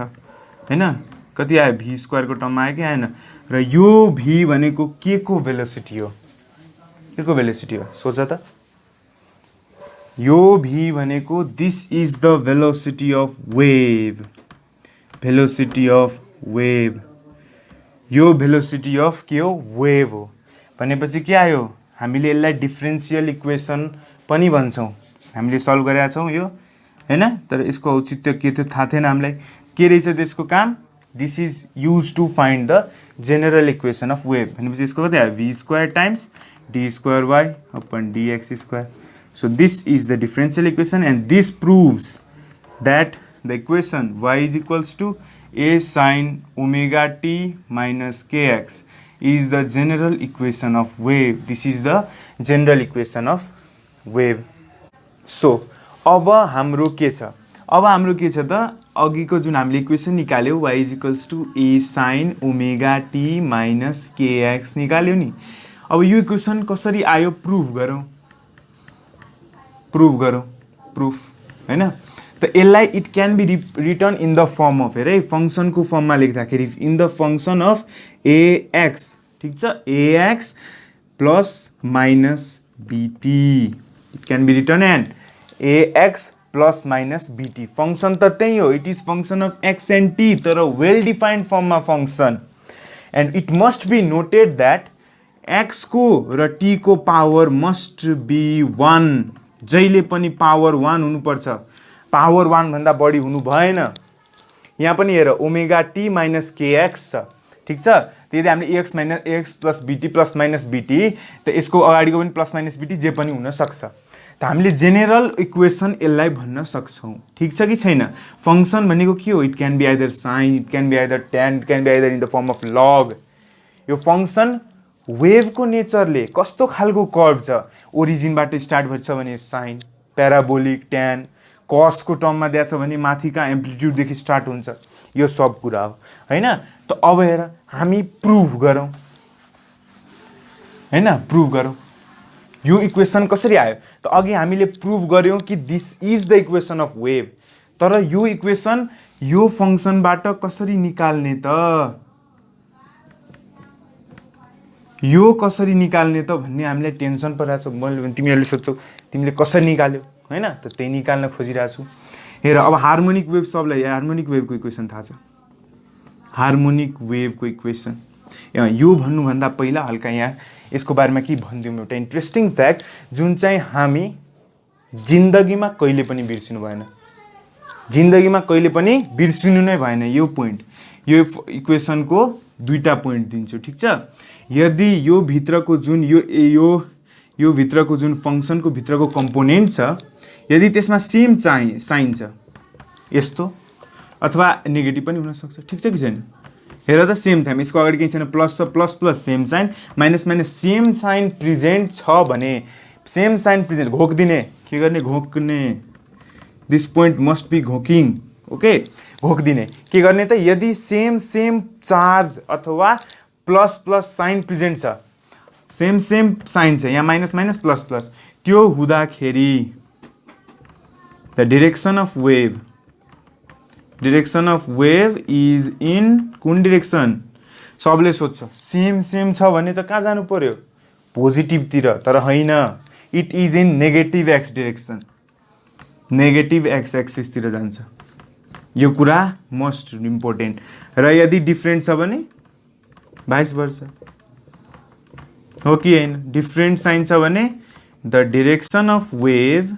हैन कति आयो भी स्क्वायरको टर्ममा आयो कि आएन र यो भी भनेको के को भेलोसिटी हो के को भेलोसिटी हो सोच त यो भी भनेको this is the velocity of wave velocity of wave यो भेलोसिटी अफ के हो वेभ हो भनेपछि के आयो हामीले यसलाई डिफरेन्शियल इक्वेसन पनि भन्छौँ हामीले सल्भ गरेका छौँ यो हैन तर यसको औचित्य के थियो थाहा थिएन हामीलाई के रहेछ त्यसको काम this is use to find the general equation of wave भनेपछि यसको कति आयो v square times d square y upon dx square so this is the differential equation and this proves that the equation y is equals to a sin omega t minus kx is the general equation of wave. This is the general equation of wave. So, अब हाम्रो के छ अब हाम्रो के छ त अघिको जुन हामीले इक्वेसन निकाल्यो y is equals to a sin omega t minus kx निकाल्यो नि अब यो इक्वेसन कसरी आयो प्रुफ गरौँ प्रुफ हैन त यसलाई it can be written in the form of हेरे फंक्सनको फर्ममा लेख्दाखेरि in the function of ax ठीक छ ax plus minus bt it can be written and ax plus minus bt function त त्यही हो it is function of x and t तर वेल डिफाइन्ड फर्ममा function and it must be noted that x को र t को power must be 1 जहिले पनि पावर 1 हुनुपर्छ पावर 1 भन्दा बढी हुनु भएन यहाँ पनि हेर ओमेगा t माइनस kx छ ठीक छ त्यही हामीले ax minus ax plus bt plus minus bt त यसको अगाडिको पनि प्लस माइनस bt जे पनि हुन सक्छ त हामीले जेनरल इक्वेसन यसलाई भन्न सक्छौं ठीक छ कि छैन फंक्सन भनेको के हो it can be either sine it can be either tan it can be either in the form of log यो फंक्सन वेभको नेचरले कस्तो खालको कर्भ छ ओरिजिनबाट स्टार्ट भन्छ भने साइन प्याराबोलिक tan cos को टर्ममा दिएको छ भने माथिका एम्प्लिट्युड देखि स्टार्ट हुन्छ यो सब कुरा हो हैन त अब हेर हामी प्रुफ गरौँ हैन प्रुफ गरौँ यो इक्वेसन कसरी आयो त अघि हामीले प्रुफ गर्यौं कि this is the equation of wave तर यो इक्वेसन यो फंक्सनबाट कसरी निकाल्ने त यो कसरी निकाल्ने त भन्ने हामीलाई टेन्सन परिरहेछ मैले तिमीहरूले सोच्छौ तिमीले कसरी निकाल्यौ हैन त त्यही निकाल्न खोजिरहेछु हेर अब हार्मोनिक वेभ सबलाई हार्मोनिक वेभको इक्वेसन थाहा छ हार्मोनिक वेभको इक्वेसन यो भन्नु भन्दा पहिला हल्का यहाँ यसको बारेमा के भन्दियौ एउटा इन्ट्रेस्टिङ फ्याक्ट जुन चाहिँ हामी जिन्दगीमा कहिले पनि बिर्सिनु भएन जिन्दगीमा कहिले पनि बिर्सिनु नै भएन यो पोइन्ट यो इक्वेसनको दुईटा पोइन्ट दिन्छु ठीक छ। यदि यो भित्रको जुन यो भित्रको जुन फङ्सनको भित्रको कम्पोनेन्ट छ यदि त्यसमा सेम साइन छ यस्तो अथवा नेगेटिभ पनि हुनसक्छ ठीक छ कि छैन। हेर त सेम टाइम यसको अगाडि केही छैन प्लस छ plus plus same sign minus minus same sign present छ भने सेम साइन प्रेजेन्ट घोकिदिने के गर्ने घोक्ने दिस पोइन्ट मस्ट बी घोकिङ ओके घोकिदिने के गर्ने त यदि सेम चार्ज अथवा प्लस प्लस साइन प्रेजेन्ट छ सेम साइन छ यहाँ माइनस माइनस प्लस प्लस त्यो हुँदाखेरि the direction of wave is in कुन डिरेक्सन सबले सोध्छ सेम छ भने त कहाँ जानु पर्यो पोजिटिभतिर तर होइन it is in negative x direction negative x एक्सिसतिर जान्छ यो कुरा मोस्ट इम्पोर्टेन्ट र यदि डिफ्रेन्ट छ भने भाइस वर्सा हो कि होइन डिफ्रेन्ट साइन छ भने the direction of wave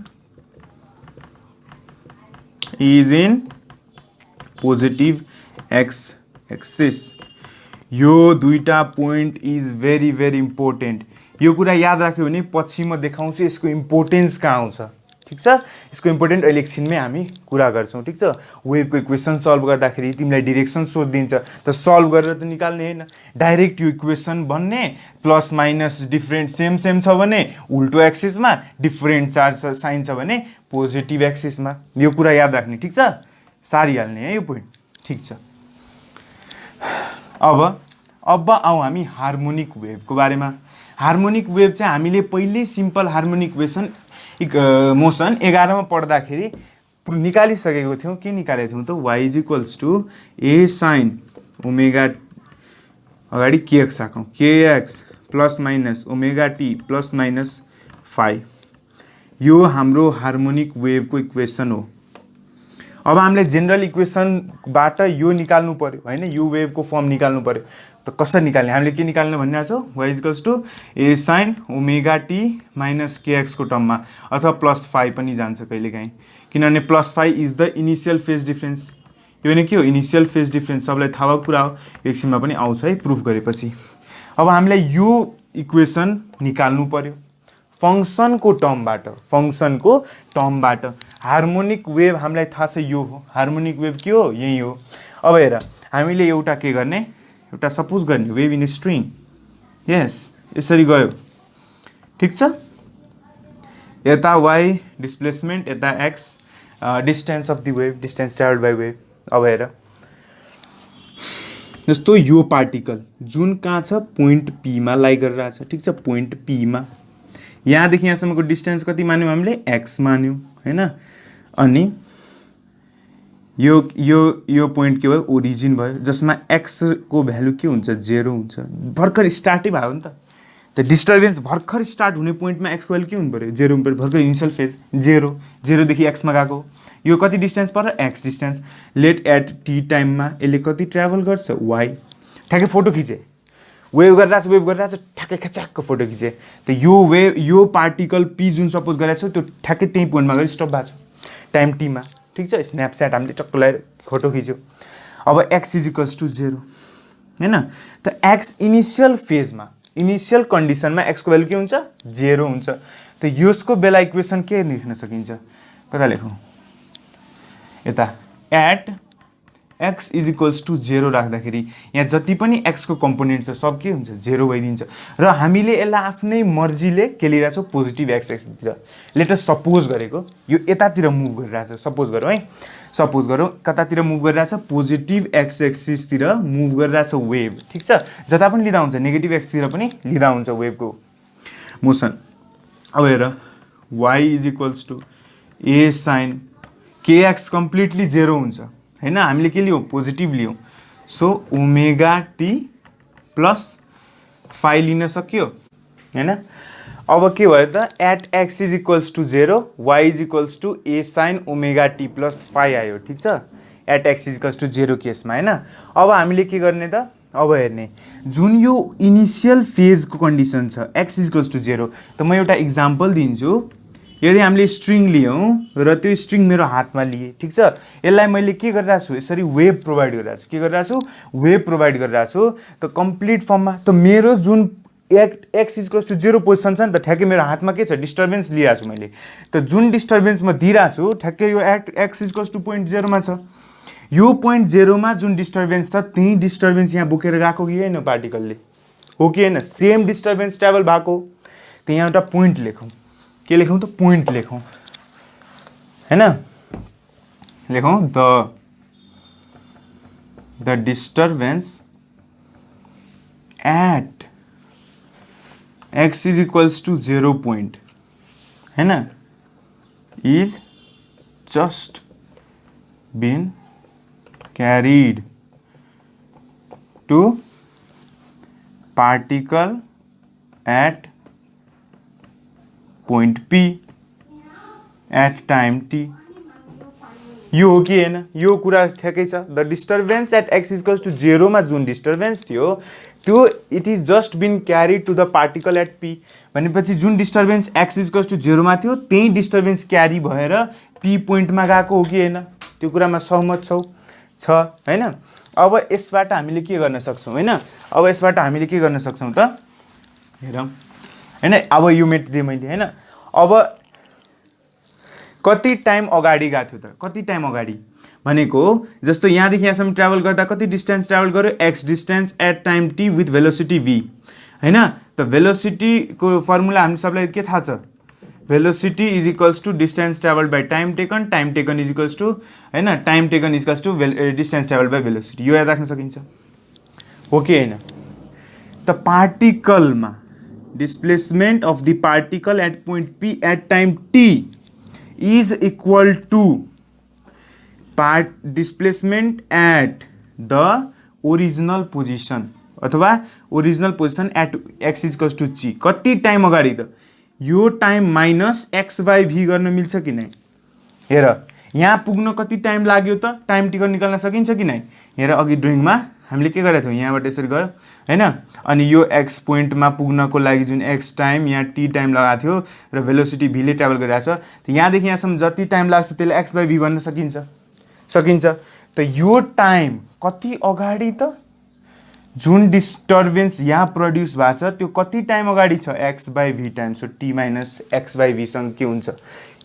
is in positive x axis यो दुईटा point is very very important यो कुरा याद राख्यो भने पछि म देखाउँछु यसको इम्पोर्टेन्स कहाँ आउँछ ठीक छ। यसको इम्पोर्टेन्ट अहिले एकछिनमै हामी कुरा गर्छौँ ठीक छ। वेभको इक्वेसन सल्भ गर्दाखेरि तिमीलाई डिरेक्सन सोधिदिन्छ त सल्भ गरेर त निकाल्ने होइन डाइरेक्ट यो इक्वेसन बन्ने प्लस माइनस डिफ्रेन्ट सेम छ भने उल्टो एक्सिसमा डिफ्रेन्ट चार्ज साइन छ भने पोजिटिभ एक्सिसमा यो कुरा याद राख्ने ठीक छ सारिहाल्ने है यो पोइन्ट ठीक छ। अब आउँ हामी हार्मोनिक वेभको बारेमा। हार्मोनिक वेभ चाहिँ हामीले पहिल्यै सिम्पल हार्मोनिक मोसन 11 मा पढ्दाखेरि निकालिसकेको थियौँ के निकालेको थियौँ त y is equals to A sine omega अगाडि केएक्स राखौँ kx plus minus omega t plus minus phi यो हाम्रो हार्मोनिक वेभको इक्वेसन हो। अब हामीले जेनरल इक्वेसनबाट यो निकाल्नु पर्यो होइन यो वेभको फर्म निकाल्नु पर्यो त कसरी निकाल्ने हामीले के निकाल्ने भनिरहेको छौँ y equals to A sine omega t minus केएक्सको टर्ममा अथवा प्लस फाइ पनि जान्छ कहिलेकाहीँ किनभने plus phi is the initial phase difference यो नै के हो इनिसियल फेज डिफ्रेन्स सबलाई थाहा भएको कुरा हो एकछिनमा पनि आउँछ है प्रुफ गरेपछि। अब हामीलाई यो इक्वेसन निकाल्नु पर्यो फङ्सनको टर्मबाट हार्मोनिक वेभ हामीलाई थाहा छ यो हो हार्मोनिक वेभ के हो यही हो। अब हेर हामीले एउटा के गर्ने एउटा सपोज गर्ने वेभ इन स्ट्रिङ यस यसरी गयो ठिक छ यता y डिस्प्लेसमेन्ट यता x distance of the wave distance travel by wave. अब हेर जस्तो यो पार्टिकल जुन कहाँ छ पोइन्ट p मा लाइ गरिरहेछ ठिक छ पोइन्ट p मा यहाँदेखि यहाँसम्मको डिस्टेन्स कति मान्यौँ हामीले x मान्यौँ हैन अनि यो पोइन्ट के भयो ओरिजिन भयो जसमा x को भ्यालु के हुन्छ 0 हुन्छ भर्खर स्टार्टै भयो नि त डिस्टर्बेन्स भर्खर स्टार्ट हुने पोइन्टमा x को भ्यालु के हुनु पर्यो 0 हुनु पर्यो भर्खर इनिसियल फेज 0 देखि x मा गएको यो कति डिस्टेन्स पर्यो x distance let at t टाइममा यसले कति ट्राभल गर्छ y ठ्याक्कै फोटो खिचे वेभ गरिरहेछ ठ्याक्कै खचाक्क फोटो खिचे त यो पार्टिकल p जुन सपोज गरिरहेको छ त्यो ठ्याक्कै त्यही पोइन्टमा गएर स्टप भएको छ टाइम t मा ठीक छ स्न्यापस्याट हामीले टक्क लगाएर फोटो खिच्यो। अब x इज इक्वल्स टु 0 हैन त x इनिसियल फेजमा इनिसियल कन्डिसनमा x को भ्यालु के हुन्छ 0 हुन्छ त यसको बेला इक्वेसन के लेख्न सकिन्छ कता लेखौँ यता at x is equals to 0 राख्दाखेरि यहाँ जति पनि x को कम्पोनेन्ट छ सब के हुन्छ 0 भइदिन्छ र हामीले यसलाई आफ्नै मर्जीले के लिइरहेको छौँ पोजिटिभ एक्स एक्सिसतिर लेटस सपोज गरेको यो यतातिर मुभ गरिरहेछ सपोज गरौँ है सपोज गरौँ कतातिर मुभ गरिरहेछ पोजिटिभ एक्स एक्सिसतिर मुभ गरिरहेछ वेभ ठिक छ जता पनि लिँदा हुन्छ नेगेटिभ एक्सतिर पनि लिँदा हुन्छ वेभको मोसन। अब हेर y is equals to A sine kx completely 0 हुन्छ हैन हामीले के लियौँ पोजिटिभ लियौँ so omega t plus phi लिन सक्यो हैन। अब के भयो त at x is equals to 0 y is equals to A sine omega t plus phi आयो ठिक छ at x is equals to 0 केसमा हैन। अब हामीले के गर्ने त अब हेर्ने जुन यो इनिसियल फेजको कन्डिसन छ x इज इक्वल्स टु 0 त म एउटा इक्जाम्पल दिन्छु यदि हामीले स्ट्रिङ लियौँ र त्यो स्ट्रिङ मेरो हातमा लिए, ठिक छ, यसलाई मैले के गरिरहेको छु, यसरी वेभ प्रोभाइड गरिरहेको छु, के गरिरहेको छु, वेभ प्रोभाइड गरिरहेको छु। त कम्प्लिट फर्ममा त मेरो जुन एक्स इक्वल्स टु 0 पोजिसन छ नि त, ठ्याक्कै मेरो हातमा के छ, डिस्टर्बेन्स लिएको छु मैले। त जुन डिस्टर्बेन्स म दिइरहेको छु ठ्याक्कै यो एक्स इक्वल्स टु 0.0 छ। यो 0.0 मा जुन डिस्टर्बेन्स छ त्यही डिस्टर्बेन्स यहाँ बोकेर गएको कि होइन पार्टिकलले, हो कि होइन, सेम डिस्टर्बेन्स ट्राभल भएको। त यहाँ एउटा पोइन्ट लेखौँ, के लेखौँ त, पोइन्ट लेखौँ हैन, लेखौँ the disturbance at x is equals to 0 point है ना, is just been carried to particle at point P at time t। यो हो कि होइन, यो कुरा ठ्याक्कै छ। The disturbance at x equals to 0 मा जुन डिस्टर्बेन्स थियो त्यो it is just been carried to the particle at p, भनेपछि जुन डिस्टर्बेन्स एक्स इक्वल्स टु 0 मा थियो त्यही डिस्टर्बेन्स क्यारी भएर पी पोइन्टमा गएको हो कि होइन, त्यो कुरामा सहमत छ होइन। अब यसबाट हामीले के गर्न सक्छौँ होइन, अब यसबाट हामीले के गर्न सक्छौँ त, हेरौँ होइन। अब यो मेटिदिएँ मैले होइन। अब कति टाइम अगाडि गएको थियो त, कति टाइम अगाडि भनेको जस्तो यहाँदेखि यहाँसम्म ट्राभल गर्दा कति डिस्टेन्स ट्राभल गर्यो, x distance at time t with velocity v होइन। त भेलोसिटीको फर्मुला हामी सबलाई के थाहा छ, velocity is equals to distance travel by time taken is equals to होइन, time taken is equals to distance travel by velocity. यो याद राख्न सकिन्छ, हो कि होइन। त पार्टिकलमा displacement of the particle at point P at time t is equal to displacement at the original position अथवा original position at x equals to ची। कति टाइम अगाडि त, यो टाइम माइनस एक्स बाई भी गर्न मिल्छ कि नै, हेर यहाँ पुग्न कति टाइम लाग्यो त, टाइम टिकट निकाल्न सकिन्छ कि नै। हेर अघि ड्रइङमा हामीले के गरेको थियौँ, यहाँबाट यसरी गयो होइन, अनि यो एक्स पोइन्टमा पुग्नको लागि जुन एक्स टाइम यहाँ टी टाइम लगाएको थियो र भेलोसिटी भीले ट्राभल गरिरहेको छ, त यहाँदेखि यहाँसम्म जति टाइम लाग्छ त्यसले एक्स बाई भी भन्न सकिन्छ। त यो टाइम कति अगाडि त, जुन डिस्टर्बेन्स यहाँ प्रड्युस भएको छ त्यो कति टाइम अगाडि छ, x by v time. So t minus x by भीसँग के हुन्छ,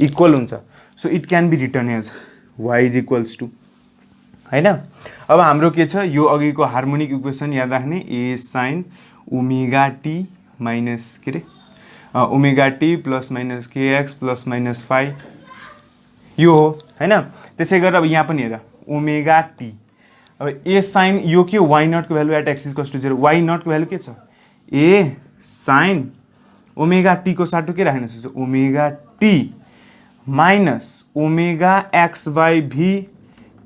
इक्वल हुन्छ। So it can be written as y is equals to होइन। अब हाम्रो के छ, यो अघिको हार्मोनिक इक्वेसन याद राख्ने, ए साइन ओमेगा टी माइनस के अरे omega t plus minus k x plus minus five, यो हो होइन। त्यसै गरेर अब यहाँ पनि हेर ओमेगा टी, अब ए साइन यो के वाइ नटको value at x equals to 0, y नटको भ्यालु के छ, ए साइन ओमेगा टीको साटो के राख्न सक्छ, omega t minus omega x by v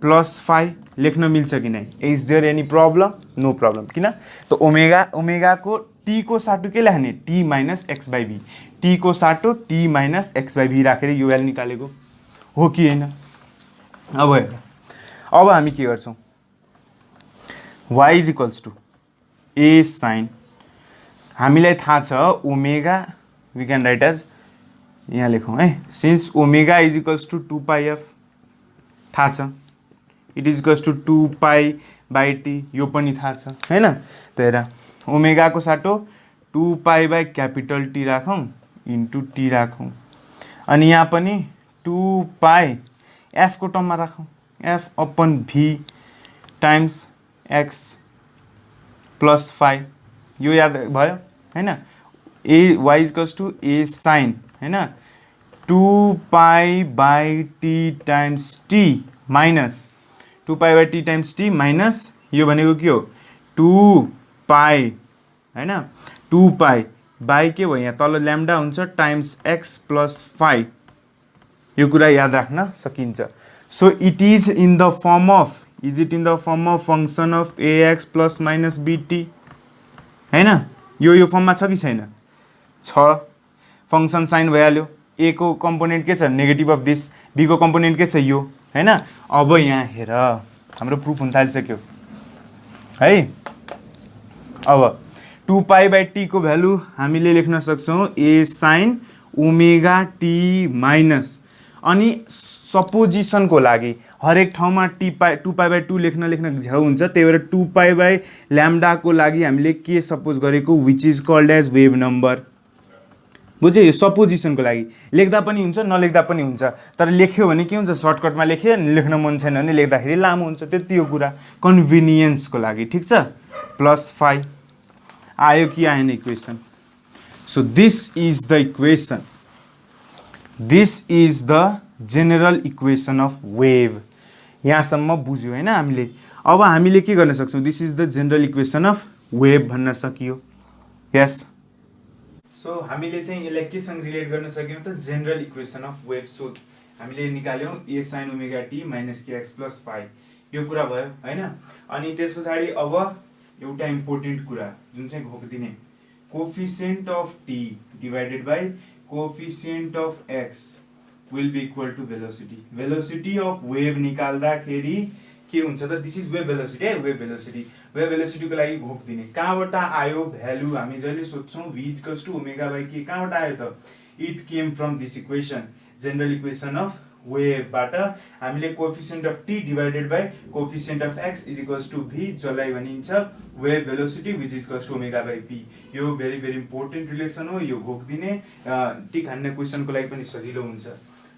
plus five लेख्न मिल्छ कि नै। Is there any problem, no problem. किन त ओमेगाको टी को साटो के लेख्ने, t minus x by v, t को साटो t minus x by v राखेर यो भ्यालु निकालेको हो कि होइन। अब हेर, अब हामी के गर्छौँ, y is equals to A sine, हामीलाई थाहा छ omega, we can write as, यहाँ लेखौँ है, since omega is equals to 2 pi f थाहा छ, it is equals to 2 pi by t यो पनि थाहा छ होइन। त हेर ओमेगाको साटो 2 पाई बाई क्यापिटल टी राखौँ इन्टु टी राखौँ, अनि यहाँ पनि 2 पाई एफको टर्ममा राखौँ, f upon v times x plus five, यो याद भयो होइन। A y equals to A sine होइन 2 pi by T times T minus 2 pi by T times T minus यो भनेको के हो 2 पाई होइन 2 पाई बाई के भयो यहाँ तल ल्याम्डा हुन्छ टाइम्स एक्स प्लस फाइभ, यो कुरा याद राख्न सकिन्छ। So it is in the form of, is it in the form of function of ax plus minus BT होइन, यो फर्ममा छ कि छैन, छ। फङ्सन साइन भइहाल्यो, ए को कम्पोनेन्ट के छ नेगेटिभ अफ दिस, बी को कम्पोनेन्ट के छ यो होइन। अब यहाँ हेर हाम्रो प्रुफ हुन थालिसक्यो है। अब 2 पाई बाई टी को भ्यालु हामीले लेख्न सक्छौँ ए साइन ओमेगा टी माइनस अनि सपोजिसनको लागि हरेक ठाउँमा टी पाई 2π/2 लेख्न झ्याउ हुन्छ, त्यही भएर 2π/λ लागि हामीले के सपोज गरेको which is called as wave number. बुझ्यो, यो सपोजिसनको लागि लेख्दा पनि हुन्छ नलेख्दा पनि हुन्छ, तर लेख्यो भने के हुन्छ सर्टकटमा लेख्यो, लेख्न मन छैन भने लेख्दाखेरि लामो हुन्छ, त्यति हो कुरा, कन्भिनियन्सको लागि। ठिक छ, +5 आयो कि आएन equation. So this is the equation, this is the general equation of wave. यहाँसम्म बुझ्यो होइन हामीले। अब हामीले के गर्न सक्छौँ, this is the general equation of wave भन्न सकियो। यस, सो हामीले चाहिँ यसलाई केसँग रिलेट गर्न सक्यौँ त, general equation of wave. So हामीले निकाल्यौँ a sine omega t minus k x plus five, यो कुरा भयो होइन। अनि त्यस पछाडि अब एउटा इम्पोर्टेन्ट कुरा जुन चाहिँ घोकिदिने, coefficient of T divided by coefficient of X will be equal to velocity. Velocity of wave निकाल्दाखेरि के हुन्छ त, दिस इज वेभ भेलोसिटी है, वेभ भेलोसिटी। वेभ भेलोसिटीको लागि घोकिदिने, कहाँबाट आयो भ्यालु, हामी जहिले सोध्छौँ v equals to omega by K, कहाँबाट आयो त, it came from this equation, general equation of वेभबाट हामीले coefficient of T divided by coefficient of X is equals to v, जसलाई भनिन्छ wave velocity which is equals to omega by p. यो very very important relation हो, यो घोकिदिने टिक हान्ने क्वेसनको लागि पनि सजिलो हुन्छ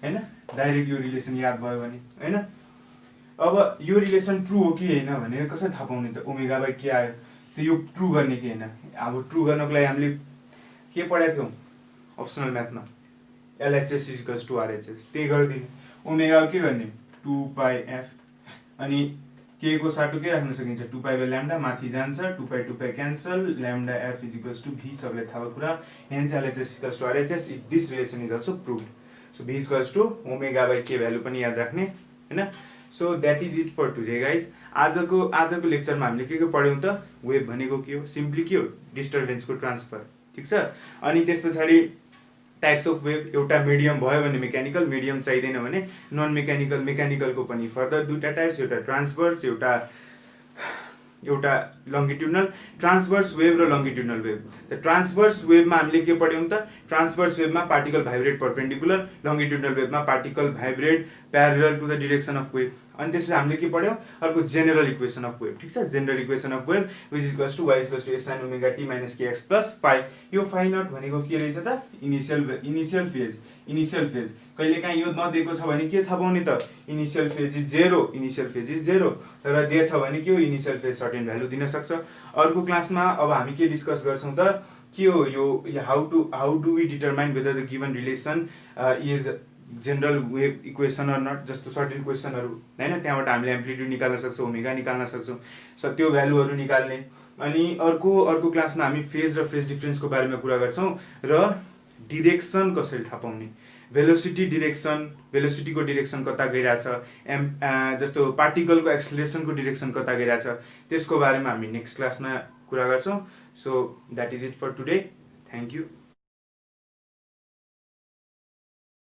होइन, डाइरेक्ट यो रिलेसन याद भयो भने होइन। अब यो रिलेसन ट्रु हो कि होइन भनेर कसरी थाहा पाउने त, ओमेगा बाई के आयो त यो ट्रु गर्ने कि होइन। अब ट्रु गर्नको लागि हामीले के पढाएको थियौँ अप्सनल म्याथमा, LHS is equals to RHS, त्यही गरिदिने। ओमेगा के गर्ने 2πf, अनि के को साटो के राख्न सकिन्छ 2π/λ, माथि जान्छ 2π cancel, λ f is equals to V, सबैलाई थाहा कुरा। Hence LHS equals to RHS, if this relation is also proved. So V equals to omega by K value पनि याद राख्ने होइन। So that is it for today guys. आजको लेक्चरमा हामीले के पढ्यौँ त, वेभ भनेको के हो, सिम्पली के हो, डिस्टर्बेन्सको ट्रान्सफर। ठिक छ, अनि त्यस पछाडि टाइप्स अफ वेभ, एउटा मिडियम भयो भने मेकानिकल, मिडियम चाहिँदैन भने नन मेकानिकल, मेकानिकलको पनि फर्दर दुईवटा टाइप्स, एउटा ट्रान्सभर्स एउटा लङ्गिट्युडनल, ट्रान्सभर्स वेभ र लङ्गिट्युडनल वेभ। त ट्रान्सभर्स वेभमा हामीले के पढ्यौँ त, ट्रान्सभर्स वेभमा पार्टिकल भाइब्रेट परपेन्डिकुलर, लङ्गिट्युडनल वेभमा particle vibrate parallel to the direction of wave. अनि त्यसपछि हामीले के पढ्यौँ, अर्को जेनरल इक्वेसन अफ वेभ। ठिक छ, general equation of wave which is equals to y equals to A sine omega t minus k x plus five. यो phi not भनेको के रहेछ त, इनिसियल फेज। कहिलेकाहीँ यो नदिएको छ भने के थाहा पाउने त, इनिसियल फेज इज जेरो, तर दिएछ भने के हो, इनिसियल फेज सर्टेन भ्यालु दिन सक्छ। अर्को क्लासमा अब हामी के डिस्कस गर्छौँ त, के हो यो how do we determine whether the given relation is general wave equation or not, जस्तो सर्टेन क्वेसनहरू होइन, त्यहाँबाट हामीले एम्प्लिट्युड निकाल्न सक्छौँ, ओमेगा निकाल्न सक्छौँ, त्यो भ्यालुहरू निकाल्ने। अनि अर्को क्लासमा हामी फेज र फेज डिफ्रेन्सको बारेमा कुरा गर्छौँ, र डिरेक्सन कसरी थाहा पाउने, भेलोसिटीको डिरेक्सन कता गइरहेछ, जस्तो पार्टिकलको एक्सलेरेसनको डिरेक्सन कता गइरहेछ, त्यसको बारेमा हामी नेक्स्ट क्लासमा कुरा गर्छौँ। So that is it for today, thank you.